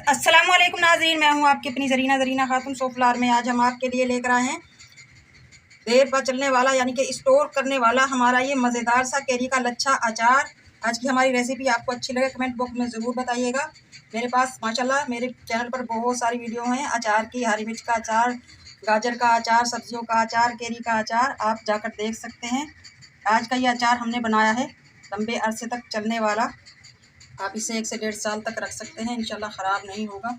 अस्सलाम वालेकुम नाज़रीन, मैं हूँ आपकी अपनी ज़रीना खातून सोफलार में। आज हम आपके लिए लेकर आए हैं देर पर चलने वाला यानी कि स्टोर करने वाला हमारा ये मज़ेदार सा कैरी का लच्छा अचार। आज की हमारी रेसिपी आपको अच्छी लगे कमेंट बॉक्स में ज़रूर बताइएगा। मेरे पास माशाल्लाह मेरे चैनल पर बहुत सारी वीडियो हैं अचार की, हरी मिर्च का अचार, गाजर का अचार, सब्जियों का अचार, कैरी का अचार, आप जाकर देख सकते हैं। आज का ये अचार हमने बनाया है लंबे अरसे तक चलने वाला। आप इसे 1 से 1.5 साल तक रख सकते हैं, इंशाल्लाह ख़राब नहीं होगा।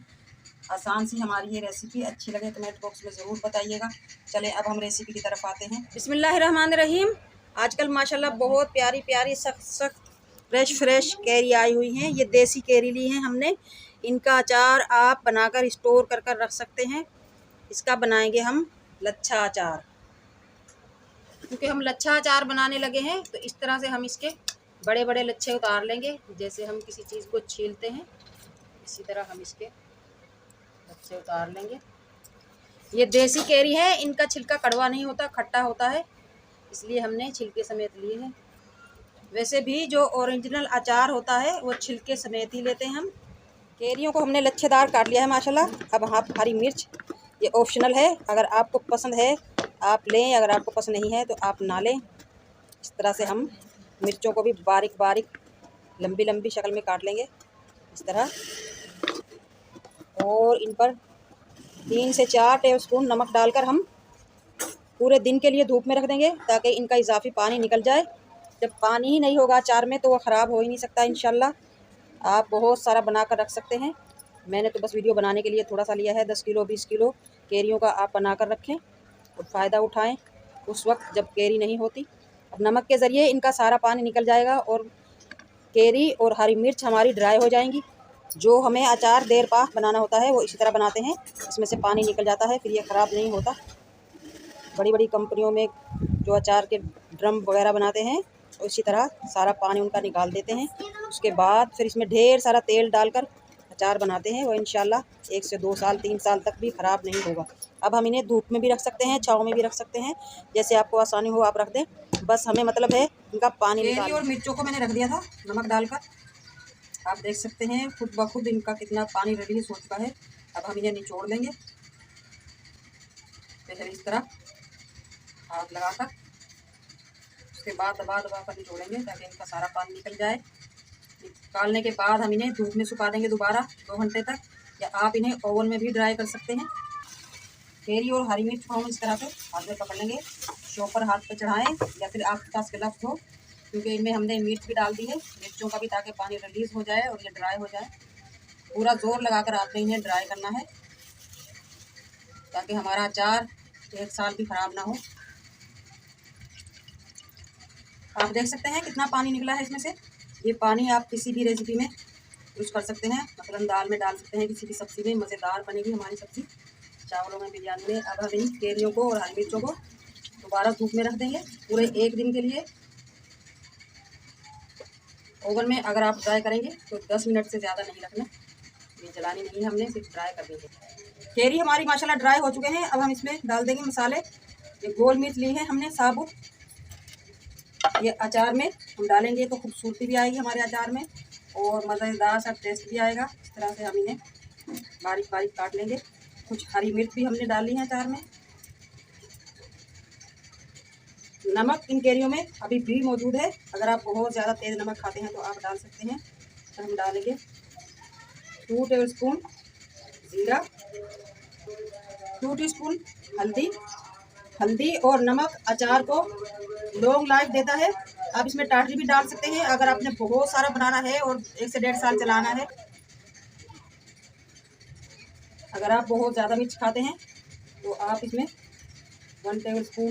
आसान सी हमारी ये रेसिपी, अच्छी लगे कमेंट बॉक्स में ज़रूर बताइएगा। चलें अब हम रेसिपी की तरफ आते हैं। बिस्मिल्लाहिर्रहमानिर्रहीम। आजकल माशाल्लाह बहुत प्यारी प्यारी सख्त फ्रेश कैरी आई हुई हैं। ये देसी कैरी ली हैं हमने। इनका अचार आप बनाकर स्टोर कर कर रख सकते हैं। इसका बनाएंगे हम लच्छा अचार। क्योंकि हम लच्छा अचार बनाने लगे हैं तो इस तरह से हम इसके बड़े बड़े लच्छे उतार लेंगे। जैसे हम किसी चीज़ को छीलते हैं इसी तरह हम इसके लच्छे उतार लेंगे। ये देसी कैरी है, इनका छिलका कड़वा नहीं होता, खट्टा होता है, इसलिए हमने छिलके समेत लिए हैं। वैसे भी जो ओरिजिनल अचार होता है वो छिलके समेत ही लेते हैं हम। कैरियों को हमने लच्छेदार काट लिया है माशाल्लाह। अब आप हरी मिर्च, ये ऑप्शनल है, अगर आपको पसंद है आप लें, अगर आपको पसंद नहीं है तो आप ना लें। इस तरह से हम मिर्चों को भी बारीक बारीक लंबी लंबी शक्ल में काट लेंगे इस तरह। और इन पर 3 से 4 टेबलस्पून नमक डालकर हम पूरे दिन के लिए धूप में रख देंगे ताकि इनका इजाफी पानी निकल जाए। जब पानी ही नहीं होगा अचार में तो वो ख़राब हो ही नहीं सकता। इंशाल्लाह आप बहुत सारा बना कर रख सकते हैं। मैंने तो बस वीडियो बनाने के लिए थोड़ा सा लिया है। 10 किलो 20 किलो कैरियों का आप बना कर रखें और फ़ायदा उठाएं उस वक्त जब कैरी नहीं होती। अब नमक के ज़रिए इनका सारा पानी निकल जाएगा और कैरी और हरी मिर्च हमारी ड्राई हो जाएंगी। जो हमें अचार देर पा बनाना होता है वो इसी तरह बनाते हैं, इसमें से पानी निकल जाता है, फिर ये ख़राब नहीं होता। बड़ी बड़ी कंपनियों में जो अचार के ड्रम वगैरह बनाते हैं तो इसी तरह सारा पानी उनका निकाल देते हैं। उसके बाद फिर इसमें ढेर सारा तेल डालकर अचार बनाते हैं। वो इंशाल्लाह 1 से 2 साल 3 साल तक भी ख़राब नहीं होगा। अब हम इन्हें धूप में भी रख सकते हैं, छाँव में भी रख सकते हैं, जैसे आपको आसानी हो आप रख दें। बस हमें मतलब है इनका पानी निकाल। और मिर्चों को मैंने रख दिया था नमक डालकर, आप देख सकते हैं खुद ब खुद इनका कितना पानी रिलीज हो चुका है। अब हम इन्हें निचोड़ लेंगे पहले इस तरह हाथ लगाकर, उसके बाद दबा दबा कर निचोड़ेंगे ताकि इनका सारा पानी निकल जाए। निकालने के बाद हम इन्हें धूप में सुखा देंगे दोबारा 2 घंटे तक, या आप इन्हें ओवन में भी ड्राई कर सकते हैं। कैरी और हरी मिर्च को हम इस तरह से हाथ में पकड़ लेंगे, चॉपर हाथ पे चढ़ाएं या फिर आपके पास ग्लव्स हो, क्योंकि इनमें हमने मिर्च भी डाल दी है, मिर्चों का भी, ताकि पानी रिलीज़ हो जाए और ये ड्राई हो जाए। पूरा जोर लगाकर आपने इन्हें ड्राई करना है ताकि हमारा अचार 1 साल भी ख़राब ना हो। आप देख सकते हैं कितना पानी निकला है इसमें से। ये पानी आप किसी भी रेसिपी में यूज़ कर सकते हैं, मसलन दाल में डाल सकते हैं, किसी भी सब्ज़ी में मज़ेदार बनेगी हमारी सब्ज़ी, चावलों में, बिरयानी में। अब हम इन कैरियों को और हरी मिर्चों को दोबारा धूप में रख देंगे पूरे 1 दिन के लिए। ओवन में अगर आप ड्राई करेंगे तो 10 मिनट से ज़्यादा नहीं रखना, ये जलानी नहीं है हमने, सिर्फ ड्राई कर देंगे। कैरी हमारी माशाल्लाह ड्राई हो चुके हैं। अब हम इसमें डाल देंगे मसाले। ये गोल मिर्च ली है हमने साबुत, ये अचार में हम डालेंगे तो खूबसूरती भी आएगी हमारे अचार में और मज़ेदार सा टेस्ट भी आएगा। इस तरह से हम इन्हें बारीक बारीक काट लेंगे। कुछ हरी मिर्च भी हमने डाली है अचार में। नमक इन कैरियों में अभी भी मौजूद है, अगर आप बहुत ज़्यादा तेज़ नमक खाते हैं तो आप डाल सकते हैं। तो हम डालेंगे 2 टेबलस्पून ज़ीरा, 2 टीस्पून हल्दी और नमक अचार को लॉन्ग लाइफ देता है। आप इसमें टाटरी भी डाल सकते हैं अगर आपने बहुत सारा बनाना है और 1 से 1.5 साल चलाना है। अगर आप बहुत ज़्यादा मिर्च खाते हैं तो आप इसमें 1 टेबलस्पून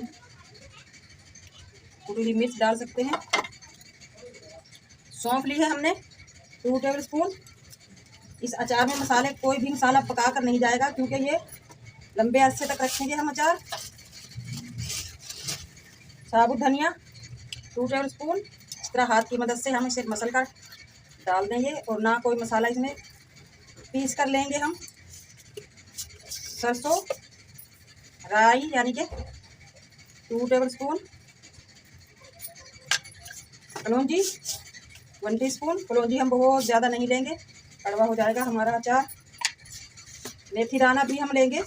कुटी हुई मिर्च डाल सकते हैं। सौंफ ली है हमने 2 टेबलस्पून। इस अचार में मसाले, कोई भी मसाला पका कर नहीं जाएगा क्योंकि ये लंबे अरसे तक रखेंगे हम अचार। साबुत धनिया 2 टेबलस्पून। इस तरह हाथ की मदद से हम इसे मसल कर डाल देंगे और ना कोई मसाला इसमें पीस कर लेंगे हम। सरसों राई यानी कि 2 टेबलस्पून। कलौंजी 1 टीस्पून। कलौंजी हम बहुत ज़्यादा नहीं लेंगे, कड़वा हो जाएगा हमारा अचार। मेथी दाना भी हम लेंगे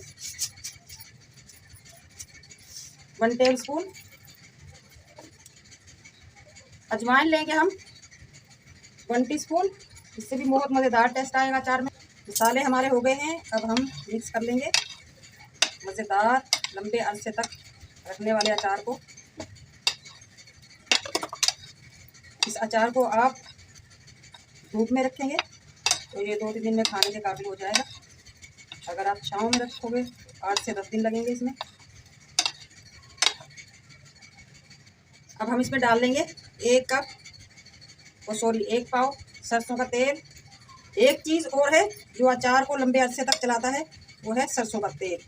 1 टेबल स्पून। अजवाइन लेंगे हम 1 टीस्पून। इससे भी बहुत मज़ेदार टेस्ट आएगा अचार में। मसाले हमारे हो गए हैं, अब हम मिक्स कर लेंगे मज़ेदार लंबे अरसे तक रखने वाले अचार को। इस अचार को आप धूप में रखेंगे तो ये 2-3 दिन में खाने के काबिल हो जाएगा। अगर आप छाँव में रखोगे 8 से 10 दिन लगेंगे इसमें। अब हम इसमें डाल लेंगे 1 पाव सरसों का तेल। एक चीज़ और है जो अचार को लंबे अरसे तक चलाता है, वो है सरसों का तेल।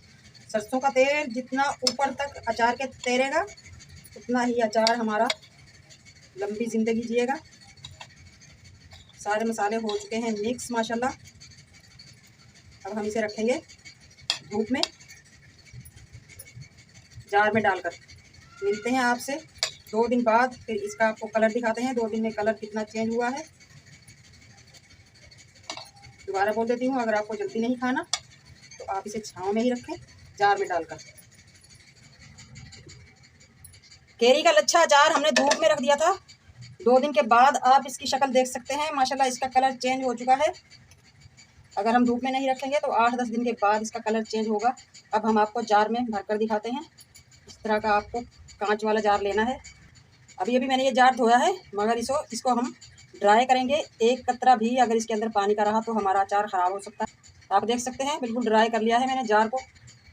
सरसों का तेल जितना ऊपर तक अचार के तैरेगा उतना ही अचार हमारा लंबी ज़िंदगी जिएगा। सारे मसाले हो चुके हैं मिक्स माशाल्लाह। अब हम इसे रखेंगे धूप में जार में डालकर। मिलते हैं आपसे 2 दिन बाद, फिर इसका आपको कलर दिखाते हैं 2 दिन में कलर कितना चेंज हुआ है। दोबारा बोल देती हूँ, अगर आपको जल्दी नहीं खाना तो आप इसे छाँव में ही रखें जार में डालकर। केरी का लच्छा अचार हमने धूप में रख दिया था। 2 दिन के बाद आप इसकी शक्ल देख सकते हैं माशाल्लाह, इसका कलर चेंज हो चुका है। अगर हम धूप में नहीं रखेंगे तो 8-10 दिन के बाद इसका कलर चेंज होगा। अब हम आपको जार में भरकर दिखाते हैं। इस तरह का आपको कांच वाला जार लेना है। अभी मैंने ये जार धोया है, मगर इसको हम ड्राई करेंगे। 1 कतरा भी अगर इसके अंदर पानी का रहा तो हमारा अचार ख़राब हो सकता है। आप देख सकते हैं बिल्कुल ड्राई कर लिया है मैंने जार को।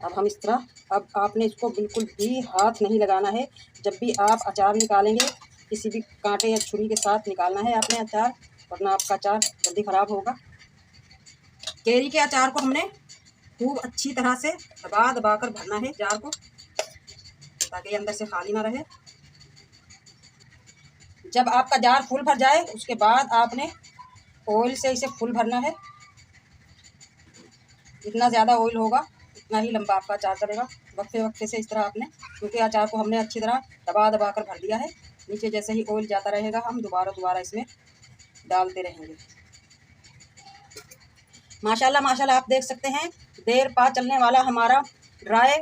अब हम इस तरह, अब आपने इसको बिल्कुल भी हाथ नहीं लगाना है। जब भी आप अचार निकालेंगे किसी भी कांटे या छुरी के साथ निकालना है आपने अचार, वरना आपका अचार जल्दी ख़राब होगा। केरी के अचार को हमने खूब अच्छी तरह से दबा कर भरना है जार को, ताकि अंदर से खाली ना रहे। जब आपका जार फुल भर जाए उसके बाद आपने ऑयल से इसे फुल भरना है। जितना ज़्यादा ऑयल होगा उतना ही लंबा आपका अचार चलेगा। वक्फे से इस तरह आपने, क्योंकि अचार को हमने अच्छी तरह दबा कर भर दिया है। नीचे जैसे ही ऑयल जाता रहेगा हम दोबारा इसमें डालते रहेंगे। माशाल्लाह माशाल्लाह, आप देख सकते हैं देर पा चलने वाला हमारा ड्राई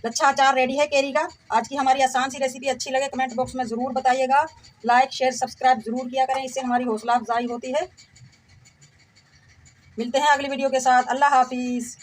लच्छा अचार रेडी है केरी का। आज की हमारी आसान सी रेसिपी अच्छी लगे कमेंट बॉक्स में ज़रूर बताइएगा। लाइक शेयर सब्सक्राइब ज़रूर किया करें, इससे हमारी हौसला अफजाई होती है। मिलते हैं अगली वीडियो के साथ। अल्लाह हाफिज़।